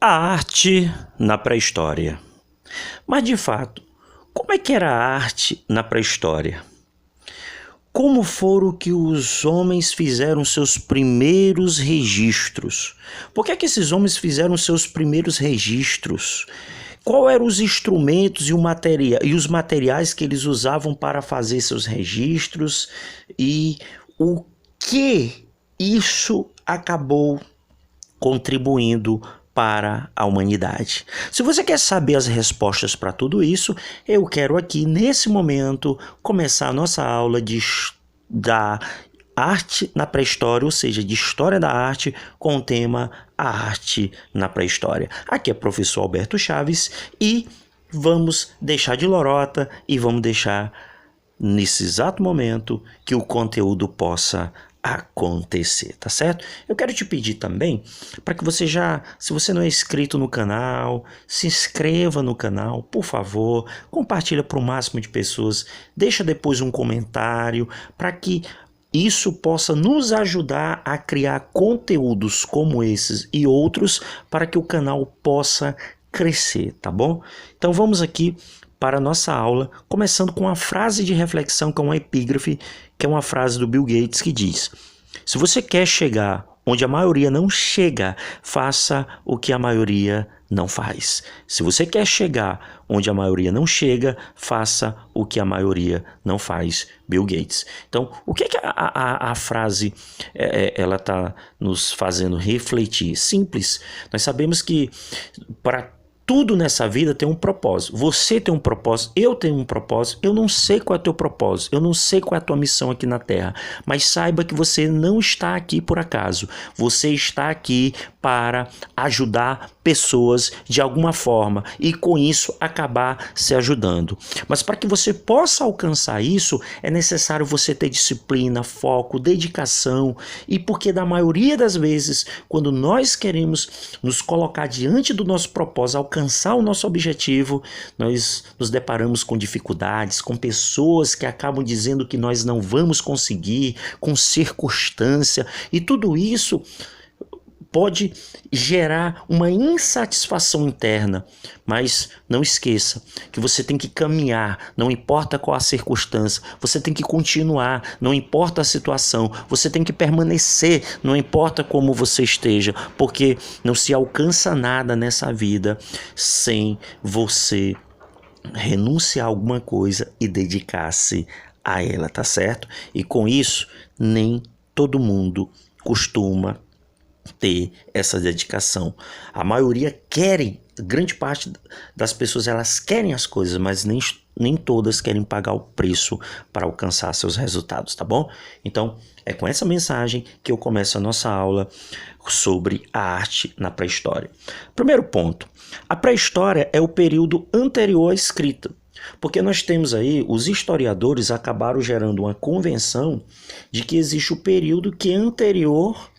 A arte na pré-história. Mas, de fato, como é que era a arte na pré-história? Como foram que os homens fizeram seus primeiros registros? Por que é que esses homens fizeram seus primeiros registros? Quais eram os instrumentos e os materiais que eles usavam para fazer seus registros? E o que isso acabou contribuindo para a humanidade? Se você quer saber as respostas para tudo isso, eu quero aqui, nesse momento, começar a nossa aula da arte na pré-história, ou seja, de história da arte, com o tema A Arte na Pré-História. Aqui é o professor Alberto Chaves e vamos deixar de lorota e vamos deixar, nesse exato momento, que o conteúdo possa acontecer, tá certo? Eu quero te pedir também para que você se você não é inscrito no canal, se inscreva no canal, por favor, compartilha para o máximo de pessoas, deixa depois um comentário para que isso possa nos ajudar a criar conteúdos como esses e outros para que o canal possa crescer, tá bom? Então vamos aqui para a nossa aula, começando com uma frase de reflexão, que é uma epígrafe, que é uma frase do Bill Gates que diz: se você quer chegar onde a maioria não chega, faça o que a maioria não faz. Se você quer chegar onde a maioria não chega, faça o que a maioria não faz. Bill Gates. Então, o que é que a frase ela está nos fazendo refletir? Simples. Nós sabemos que para tudo nessa vida tem um propósito. Você tem um propósito, eu tenho um propósito. Eu não sei qual é o teu propósito, eu não sei qual é a tua missão aqui na Terra, mas saiba que você não está aqui por acaso. Você está aqui para ajudar pessoas de alguma forma e com isso acabar se ajudando. Mas para que você possa alcançar isso, é necessário você ter disciplina, foco, dedicação, e porque da maioria das vezes, quando nós queremos nos colocar diante do nosso propósito, alcançar o nosso objetivo, nós nos deparamos com dificuldades, com pessoas que acabam dizendo que nós não vamos conseguir, com circunstância, e tudo isso pode gerar uma insatisfação interna. Mas não esqueça que você tem que caminhar, não importa qual a circunstância, você tem que continuar, não importa a situação, você tem que permanecer, não importa como você esteja, porque não se alcança nada nessa vida sem você renunciar a alguma coisa e dedicar-se a ela, tá certo? E com isso, nem todo mundo costuma ter essa dedicação. A maioria querem, grande parte das pessoas, elas querem as coisas, mas nem todas querem pagar o preço para alcançar seus resultados, tá bom? Então, é com essa mensagem que eu começo a nossa aula sobre a arte na pré-história. Primeiro ponto, a pré-história é o período anterior à escrita. Porque nós temos aí, os historiadores acabaram gerando uma convenção de que existe o período que é anterior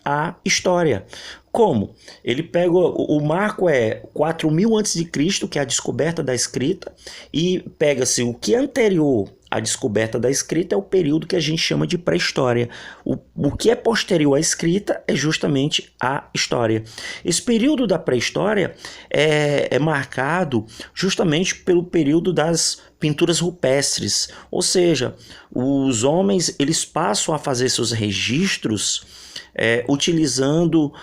a história. Como? Ele pega, o marco é 4000 a.C., que é a descoberta da escrita, e pega-se o que é anterior à descoberta da escrita é o período que a gente chama de pré-história. O que é posterior à escrita é justamente a história. Esse período da pré-história é marcado justamente pelo período das pinturas rupestres, ou seja, os homens eles passam a fazer seus registros utilizando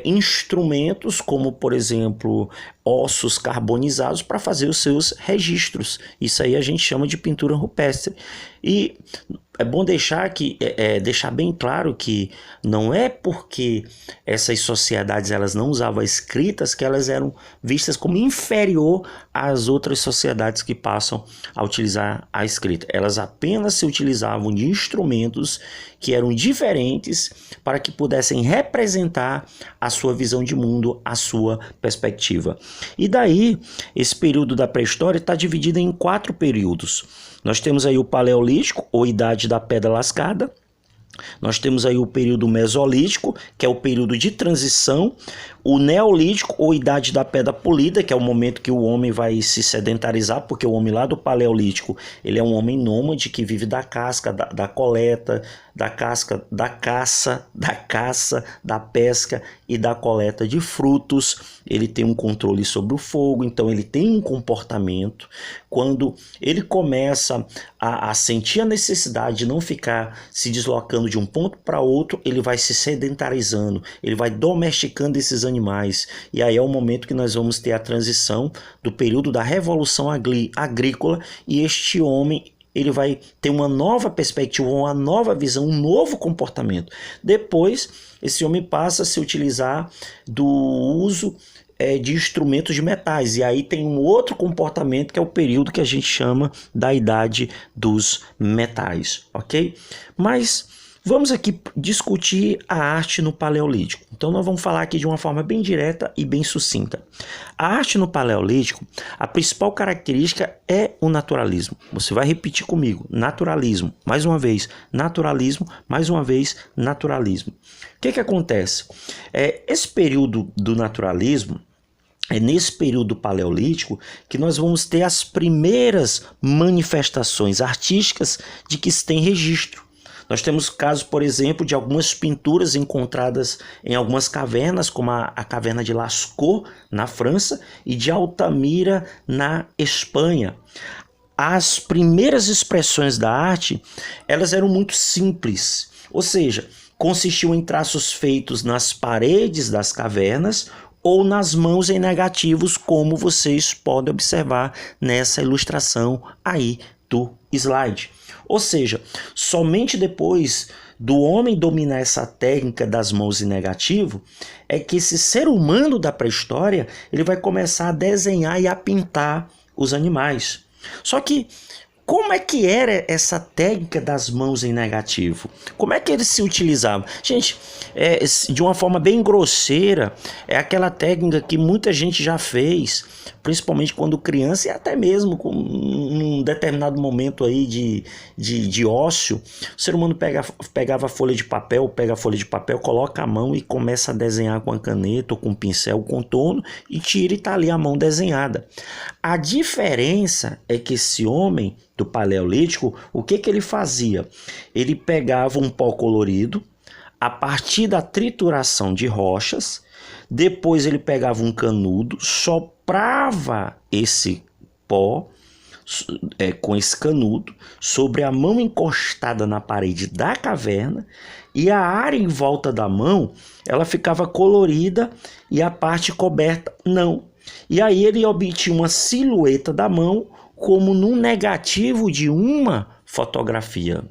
instrumentos como, por exemplo, ossos carbonizados para fazer os seus registros. Isso aí a gente chama de pintura rupestre. E é bom deixar bem claro que não é porque essas sociedades elas não usavam escritas que elas eram vistas como inferior às outras sociedades que passam a utilizar a escrita. Elas apenas se utilizavam de instrumentos que eram diferentes para que pudessem representar a sua visão de mundo, a sua perspectiva. E daí, esse período da pré-história está dividido em 4 períodos. Nós temos aí o Paleolítico, ou Idade da Pedra Lascada. Nós temos aí o período Mesolítico, que é o período de transição. o Neolítico ou Idade da Pedra Polida, que é o momento que o homem vai se sedentarizar, porque o homem lá do Paleolítico, ele é um homem nômade que vive da casca, da coleta, da casca, da caça, da pesca e da coleta de frutos. Ele tem um controle sobre o fogo, então ele tem um comportamento. Quando ele começa a sentir a necessidade de não ficar se deslocando de um ponto para outro, ele vai se sedentarizando, ele vai domesticando esses animais. E aí é o momento que nós vamos ter a transição do período da Revolução Agrícola, e este homem ele vai ter uma nova perspectiva, uma nova visão, um novo comportamento. Depois, esse homem passa a se utilizar do uso de instrumentos de metais. E aí tem um outro comportamento que é o período que a gente chama da Idade dos Metais, ok? Mas vamos aqui discutir a arte no Paleolítico. Então nós vamos falar aqui de uma forma bem direta e bem sucinta. A arte no Paleolítico, a principal característica é o naturalismo. Você vai repetir comigo: naturalismo, mais uma vez, naturalismo, mais uma vez, naturalismo. O que acontece? Esse período do naturalismo, é nesse período paleolítico que nós vamos ter as primeiras manifestações artísticas de que se tem registro. Nós temos casos, por exemplo, de algumas pinturas encontradas em algumas cavernas, como a caverna de Lascaux, na França, e de Altamira, na Espanha. As primeiras expressões da arte, elas eram muito simples, ou seja, consistiam em traços feitos nas paredes das cavernas ou nas mãos em negativos, como vocês podem observar nessa ilustração aí do slide. Ou seja, somente depois do homem dominar essa técnica das mãos em negativo, é que esse ser humano da pré-história ele vai começar a desenhar e a pintar os animais. Só que como é que era essa técnica das mãos em negativo? Como é que eles se utilizavam? Gente, de uma forma bem grosseira, é aquela técnica que muita gente já fez, principalmente quando criança e até mesmo com um determinado momento aí de ócio. O ser humano pega a folha de papel, coloca a mão e começa a desenhar com a caneta ou com o pincel o contorno e tira e está ali a mão desenhada. A diferença é que esse homem do Paleolítico, o que ele fazia? Ele pegava um pó colorido, a partir da trituração de rochas, depois ele pegava um canudo, soprava esse pó com esse canudo sobre a mão encostada na parede da caverna, e a área em volta da mão ela ficava colorida e a parte coberta não. E aí ele obtinha uma silhueta da mão como num negativo de uma fotografia.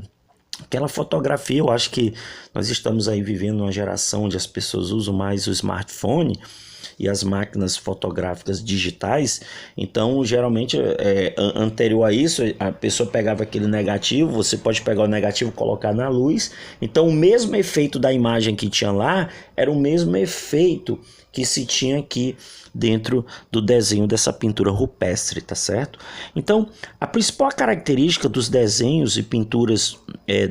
Aquela fotografia, eu acho que nós estamos aí vivendo uma geração onde as pessoas usam mais o smartphone e as máquinas fotográficas digitais. Então, geralmente, anterior a isso, a pessoa pegava aquele negativo, você pode pegar o negativo e colocar na luz. Então, o mesmo efeito da imagem que tinha lá era o mesmo efeito que se tinha aqui dentro do desenho dessa pintura rupestre, tá certo? Então, a principal característica dos desenhos e pinturas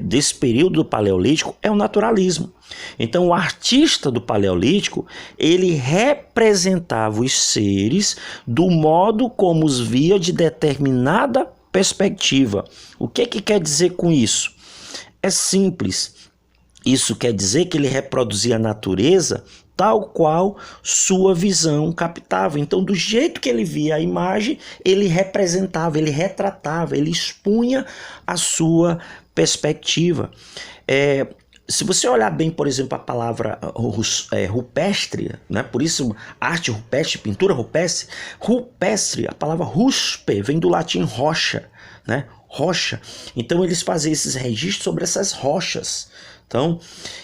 desse período do Paleolítico é o naturalismo. Então, o artista do Paleolítico, ele representava os seres do modo como os via de determinada perspectiva. O que quer dizer com isso? É simples. Isso quer dizer que ele reproduzia a natureza tal qual sua visão captava. Então, do jeito que ele via a imagem, ele representava, ele retratava, ele expunha a sua perspectiva. Se você olhar bem, por exemplo, a palavra rupestre, né? Por isso arte rupestre, pintura rupestre, a palavra ruspe vem do latim rocha, né? Rocha. Então eles faziam esses registros sobre essas rochas. Então,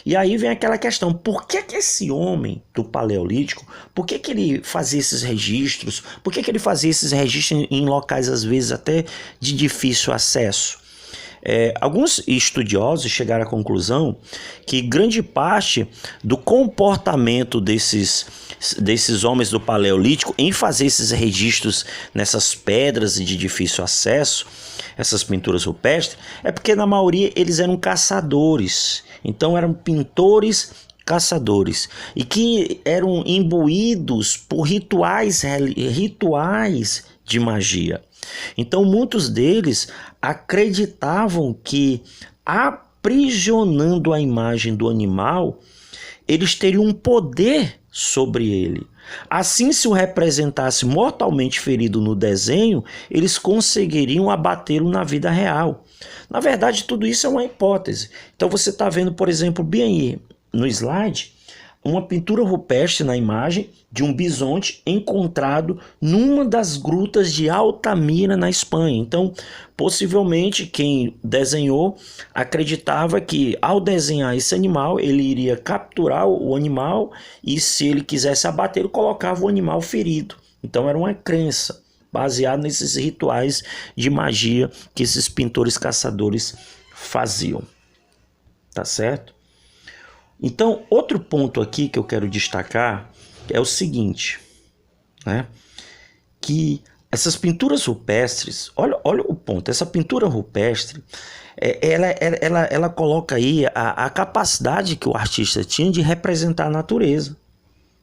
e aí vem aquela questão: por que esse homem do Paleolítico, por que ele fazia esses registros? Por que ele fazia esses registros em locais às vezes até de difícil acesso? Alguns estudiosos chegaram à conclusão que grande parte do comportamento desses homens do Paleolítico em fazer esses registros nessas pedras de difícil acesso, essas pinturas rupestres, é porque na maioria eles eram caçadores. Então eram pintores caçadores e que eram imbuídos por rituais de magia. Então muitos deles acreditavam que, aprisionando a imagem do animal, eles teriam um poder sobre ele. Assim, se o representasse mortalmente ferido no desenho, eles conseguiriam abatê-lo na vida real. Na verdade, tudo isso é uma hipótese. Então você está vendo, por exemplo, bem aí no slide, uma pintura rupestre na imagem de um bisonte encontrado numa das grutas de Altamira, na Espanha. Então, possivelmente, quem desenhou acreditava que, ao desenhar esse animal, ele iria capturar o animal e, se ele quisesse abater, ele colocava o animal ferido. Então, era uma crença baseada nesses rituais de magia que esses pintores caçadores faziam. Tá certo? Então, outro ponto aqui que eu quero destacar é o seguinte, né? Que essas pinturas rupestres, olha o ponto, essa pintura rupestre, ela coloca aí a capacidade que o artista tinha de representar a natureza.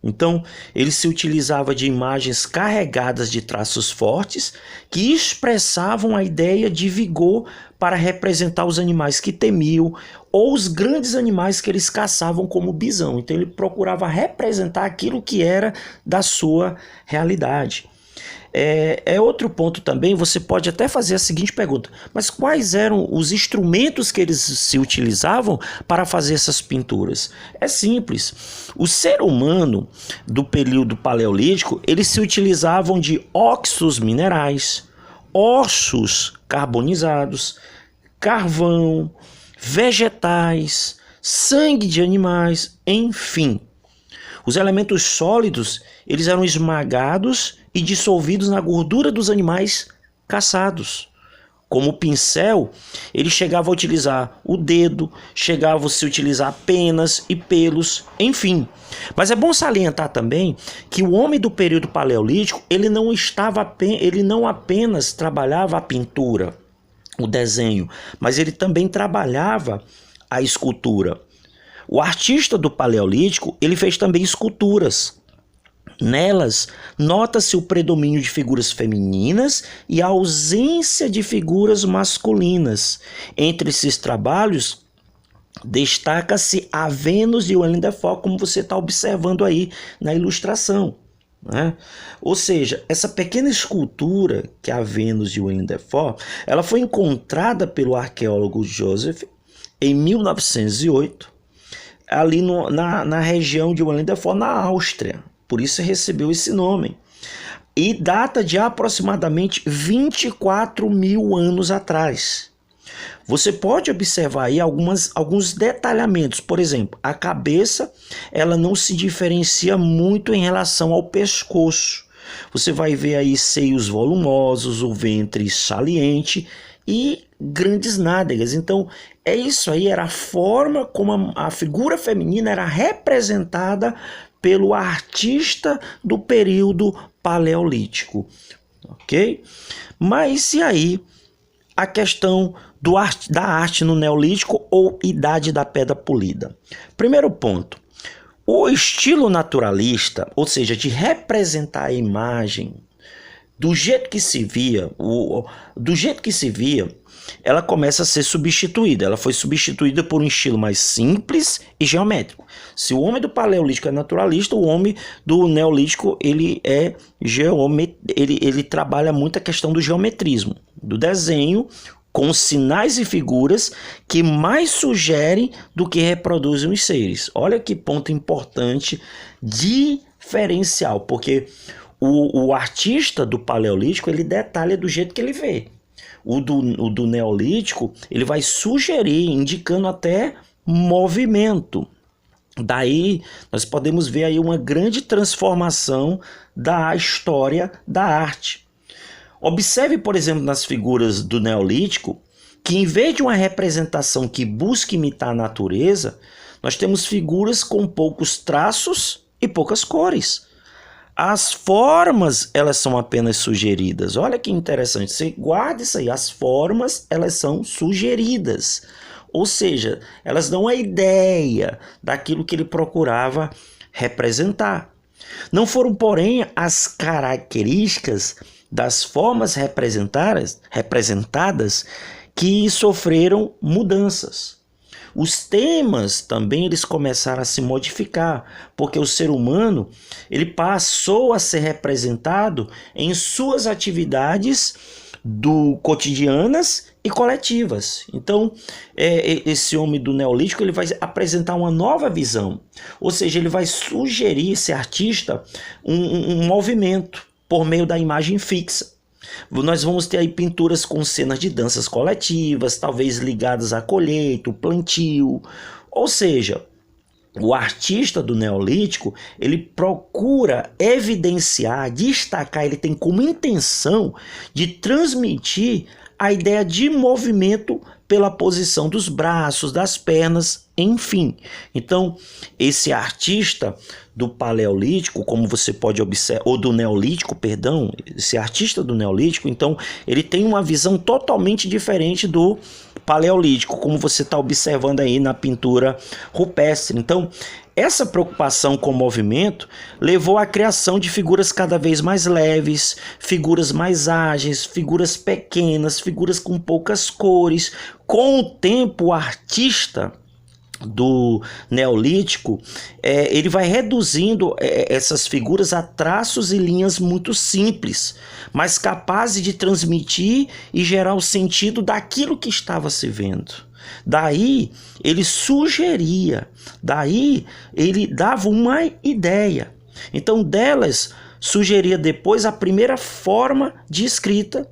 Então, ele se utilizava de imagens carregadas de traços fortes que expressavam a ideia de vigor para representar os animais que temiam ou os grandes animais que eles caçavam, como o bisão. Então, ele procurava representar aquilo que era da sua realidade. Outro ponto também, você pode até fazer a seguinte pergunta: mas quais eram os instrumentos que eles se utilizavam para fazer essas pinturas? É simples. O ser humano do período paleolítico, eles se utilizavam de óxidos minerais, ossos carbonizados, carvão, vegetais, sangue de animais, enfim. Os elementos sólidos, eles eram esmagados e dissolvidos na gordura dos animais caçados. Como pincel, ele chegava a utilizar o dedo, chegava a se utilizar penas e pelos, enfim. Mas é bom salientar também que o homem do período paleolítico, ele não apenas trabalhava a pintura, o desenho, mas ele também trabalhava a escultura. O artista do Paleolítico, ele fez também esculturas. Nelas, nota-se o predomínio de figuras femininas e a ausência de figuras masculinas. Entre esses trabalhos, destaca-se a Vênus de Willem Dafoe, como você está observando aí na ilustração, né? Ou seja, essa pequena escultura, que é a Vênus de Willem Dafoe, ela foi encontrada pelo arqueólogo Joseph em 1908, ali na região de Willem Dafoe, na Áustria. Por isso recebeu esse nome. E data de aproximadamente 24 mil anos atrás. Você pode observar aí alguns detalhamentos. Por exemplo, a cabeça, ela não se diferencia muito em relação ao pescoço. Você vai ver aí seios volumosos, o ventre saliente e grandes nádegas. Então, é isso aí, era a forma como a figura feminina era representada pelo artista do período paleolítico, ok? Mas e aí a questão da arte no Neolítico ou Idade da Pedra Polida? Primeiro ponto, o estilo naturalista, ou seja, de representar a imagem do jeito que se via, ela começa a ser substituída. Ela foi substituída por um estilo mais simples e geométrico. Se o homem do Paleolítico é naturalista, o homem do Neolítico ele trabalha muito a questão do geometrismo, do desenho com sinais e figuras que mais sugerem do que reproduzem os seres. Olha que ponto importante diferencial, porque o artista do Paleolítico ele detalha do jeito que ele vê. O do Neolítico, ele vai sugerir, indicando até movimento. Daí, nós podemos ver aí uma grande transformação da história da arte. Observe, por exemplo, nas figuras do Neolítico, que em vez de uma representação que busca imitar a natureza, nós temos figuras com poucos traços e poucas cores. As formas, elas são apenas sugeridas. Olha que interessante, você guarda isso aí, as formas, elas são sugeridas. ou seja, elas dão a ideia daquilo que ele procurava representar. Não foram, porém, as características das formas representadas que sofreram mudanças. Os temas também eles começaram a se modificar, porque o ser humano ele passou a ser representado em suas atividades cotidianas e coletivas. Então, esse homem do Neolítico ele vai apresentar uma nova visão, ou seja, ele vai sugerir, esse artista, um movimento por meio da imagem fixa. Nós vamos ter aí pinturas com cenas de danças coletivas, talvez ligadas à colheita, o plantio. Ou seja, o artista do Neolítico, ele procura evidenciar, destacar, ele tem como intenção de transmitir a ideia de movimento pela posição dos braços, das pernas, enfim. Então, esse artista do Paleolítico, como você pode observar, ou do Neolítico, perdão, esse artista do Neolítico, então, ele tem uma visão totalmente diferente do Paleolítico, como você está observando aí na pintura rupestre. Então, essa preocupação com o movimento levou à criação de figuras cada vez mais leves, figuras mais ágeis, figuras pequenas, figuras com poucas cores. Com o tempo, o artista do Neolítico, ele vai reduzindo essas figuras a traços e linhas muito simples, mas capazes de transmitir e gerar o sentido daquilo que estava se vendo. Daí ele sugeria, daí ele dava uma ideia. Então delas sugeria depois a primeira forma de escrita,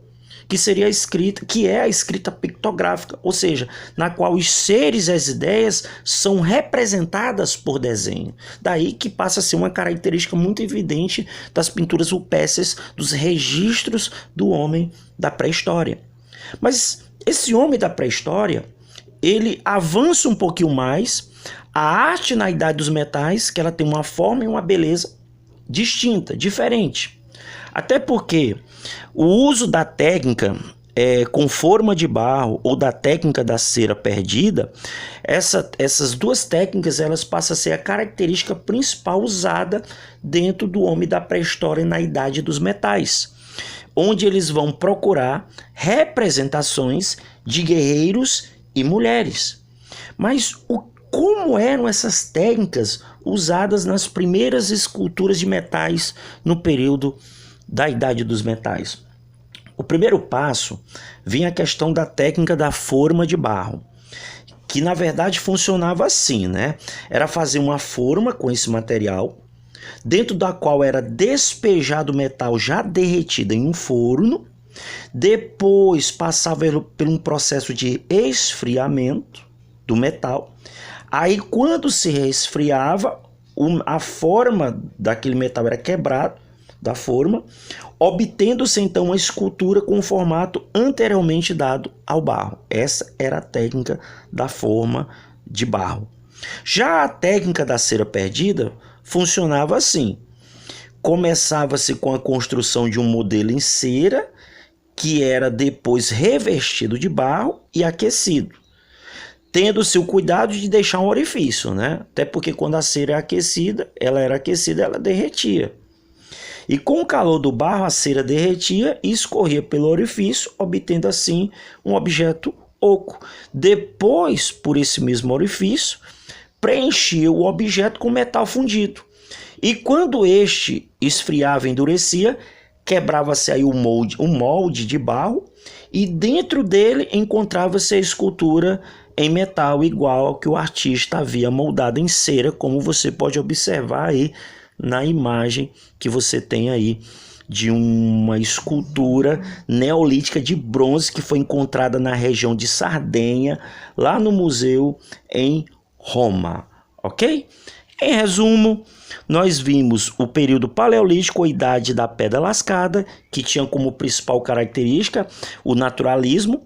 que seria a escrita, que é a escrita pictográfica, ou seja, na qual os seres e as ideias são representadas por desenho. Daí que passa a ser uma característica muito evidente das pinturas rupestres, dos registros do homem da pré-história. Mas esse homem da pré-história, ele avança um pouquinho mais. A arte na Idade dos Metais, que ela tem uma forma e uma beleza distinta, diferente. Até porque o uso da técnica com forma de barro ou da técnica da cera perdida, essas duas técnicas elas passam a ser a característica principal usada dentro do homem da pré-história na Idade dos Metais, onde eles vão procurar representações de guerreiros e mulheres. Mas como eram essas técnicas usadas nas primeiras esculturas de metais no período da Idade dos Metais? O primeiro passo vinha a questão da técnica da forma de barro, que na verdade funcionava assim, né? Era fazer uma forma com esse material, dentro da qual era despejado o metal já derretido em um forno, depois passava por um processo de esfriamento do metal. Aí quando se resfriava, a forma daquele metal era quebrado da forma, obtendo-se então uma escultura com o formato anteriormente dado ao barro. Essa era a técnica da forma de barro. Já a técnica da cera perdida funcionava assim: começava-se com a construção de um modelo em cera, que era depois revestido de barro e aquecido, tendo-se o cuidado de deixar um orifício, né? Até porque quando a cera é aquecida, ela derretia. E com o calor do barro, a cera derretia e escorria pelo orifício, obtendo assim um objeto oco. Depois, por esse mesmo orifício, preenchia o objeto com metal fundido. E quando este esfriava e endurecia, quebrava-se aí um molde de barro e dentro dele encontrava-se a escultura em metal igual ao que o artista havia moldado em cera, como você pode observar aí na imagem que você tem aí de uma escultura neolítica de bronze que foi encontrada na região de Sardenha, lá no museu em Roma, ok? Em resumo, nós vimos o período paleolítico, a idade da pedra lascada, que tinha como principal característica o naturalismo,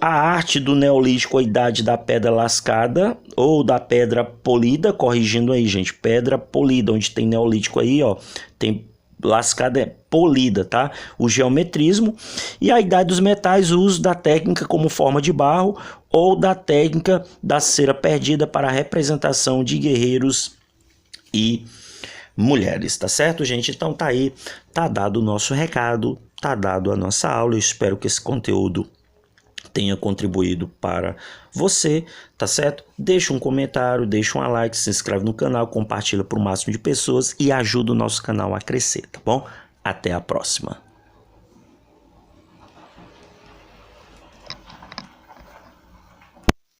a arte do neolítico, a idade da pedra lascada ou da pedra polida, corrigindo aí, gente, pedra polida, onde tem neolítico aí, ó, tem lascada é polida, tá? O geometrismo. E a Idade dos Metais, o uso da técnica como forma de barro ou da técnica da cera perdida para a representação de guerreiros e mulheres, tá certo, gente? Então tá aí, tá dado o nosso recado, tá dado a nossa aula. Eu espero que esse conteúdo tenha contribuído para você, tá certo? Deixa um comentário, deixa um like, se inscreve no canal, compartilha para o máximo de pessoas e ajuda o nosso canal a crescer, tá bom? Até a próxima.